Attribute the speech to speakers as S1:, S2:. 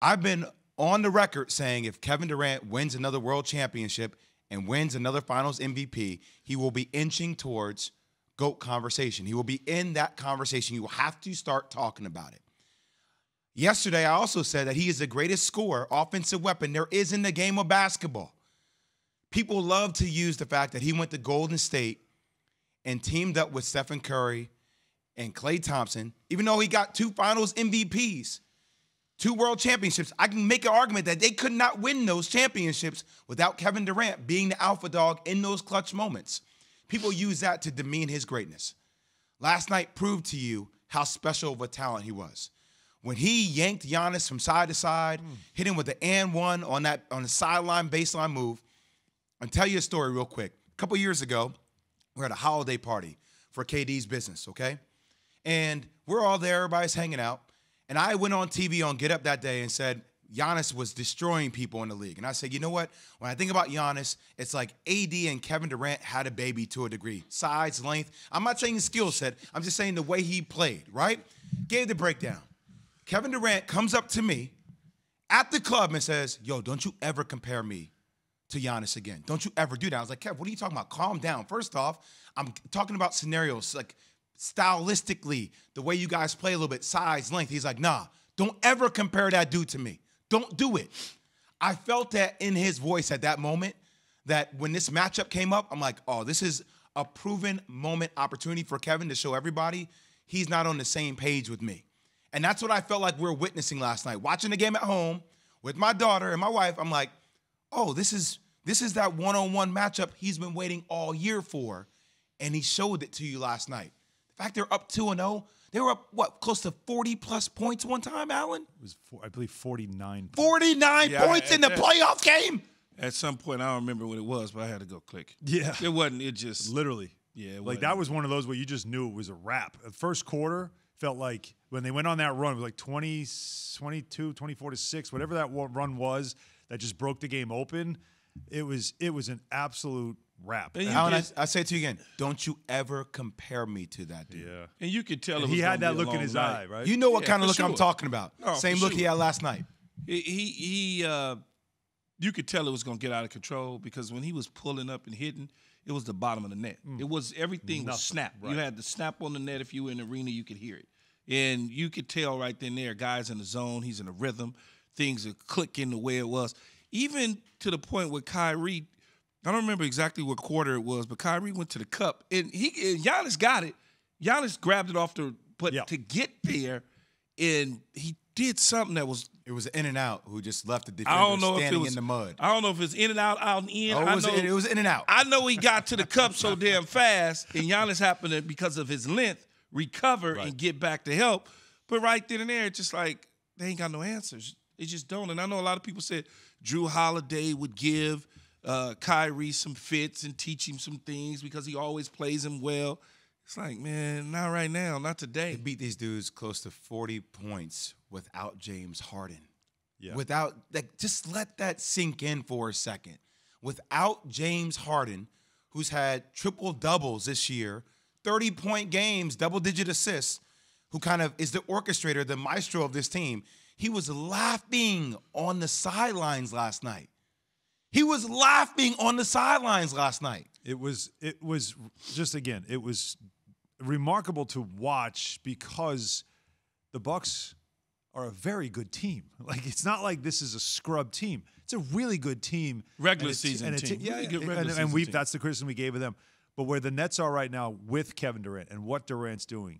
S1: I've been on the record saying if Kevin Durant wins another world championship and wins another finals MVP, he will be inching towards GOAT conversation. He will be in that conversation. You will have to start talking about it. Yesterday, I also said that he is the greatest scorer, offensive weapon there is in the game of basketball. People love to use the fact that he went to Golden State and teamed up with Stephen Curry and Klay Thompson, even though he got 2 finals MVPs, 2 world championships. I can make an argument that they could not win those championships without Kevin Durant being the alpha dog in those clutch moments. People use that to demean his greatness. Last night proved to you how special of a talent he was. When he yanked Giannis from side to side, hit him with the and one on the sideline baseline move. I'll tell you a story real quick. A couple years ago, we're at a holiday party for KD's business, okay? And we're all there, everybody's hanging out. And I went on TV on Get Up that day and said Giannis was destroying people in the league. And I said, you know what? When I think about Giannis, it's like AD and Kevin Durant had a baby to a degree. Size, length. I'm not saying his skill set. I'm just saying the way he played, right? Gave the breakdown. Kevin Durant comes up to me at the club and says, yo, don't you ever compare me to Giannis again. Don't you ever do that. I was like, Kev, what are you talking about? Calm down. First off, I'm talking about scenarios, like stylistically, the way you guys play a little bit, size, length. He's like, nah, don't ever compare that dude to me. Don't do it. I felt that in his voice at that moment, that when this matchup came up, I'm like, oh, this is a proven moment opportunity for Kevin to show everybody he's not on the same page with me. And that's what I felt like we were witnessing last night. Watching the game at home with my daughter and my wife, I'm like, oh, this is that one-on-one matchup he's been waiting all year for, and he showed it to you last night. The fact they're up 2-0, they were up, what, close to 40-plus points one time, Allen?
S2: It was, I believe, 49.
S1: 49 points in the playoff game?
S3: At some point, I don't remember what it was, but I had to go click.
S2: Yeah.
S3: It wasn't, it just.
S2: Literally.
S3: Yeah.
S2: Like, that was one of those where you just knew it was a wrap. The first quarter felt like when they went on that run, it was like 22, 24-6, whatever that run was that just broke the game open. It was an absolute wrap.
S1: Alan, I say it to you again, don't you ever compare me to that dude.
S2: Yeah.
S3: And you could tell it was
S2: he had that
S3: gonna be a
S2: look in
S3: long
S2: his
S3: night.
S2: eye, right?
S1: You know what
S3: Yeah,
S1: kind of
S3: for
S1: look I'm
S3: sure.
S1: talking about.
S3: No,
S1: Same
S3: for
S1: look he
S3: sure.
S1: had last night.
S3: You could tell it was going to get out of control because when he was pulling up and hitting, it was the bottom of the net. It was everything was snapped.
S2: Right.
S3: You had the snap on the net. If you were in the arena, you could hear it. And you could tell right then there, guys in the zone, he's in a rhythm. Things are clicking the way it was. Even to the point where Kyrie, I don't remember exactly what quarter it was, but Kyrie went to the cup. And Giannis got it. Giannis grabbed it off but to get there, and he did something that was.
S1: It was in and out who just left the
S3: I don't
S1: defender
S3: know if it
S1: standing
S3: was
S1: in the mud.
S3: I don't know if it's in and out and in.
S1: Oh, it was in and out.
S3: I know he got to the cup so damn fast, and Giannis happened to, because of his length, recover and get back to help. But right then and there, it's just like they ain't got no answers. They just don't. And I know a lot of people said Drew Holiday would give Kyrie some fits and teach him some things because he always plays him well. It's like, man, not right now, not today.
S1: They beat these dudes close to 40 points without James Harden.
S2: Yeah.
S1: Without, like, just let that sink in for a second. Without James Harden, who's had triple doubles this year, 30-point games, double-digit assists, who kind of is the orchestrator, the maestro of this team, he was laughing on the sidelines last night. He was laughing on the sidelines last night.
S2: It was just, again, it was remarkable to watch because the Bucks are a very good team. Like, it's not like this is a scrub team. It's a really good team.
S3: Regular season team.
S2: Yeah,
S3: Really good regular
S2: and
S3: season team.
S2: that's the criticism we gave of them. But where the Nets are right now with Kevin Durant and what Durant's doing,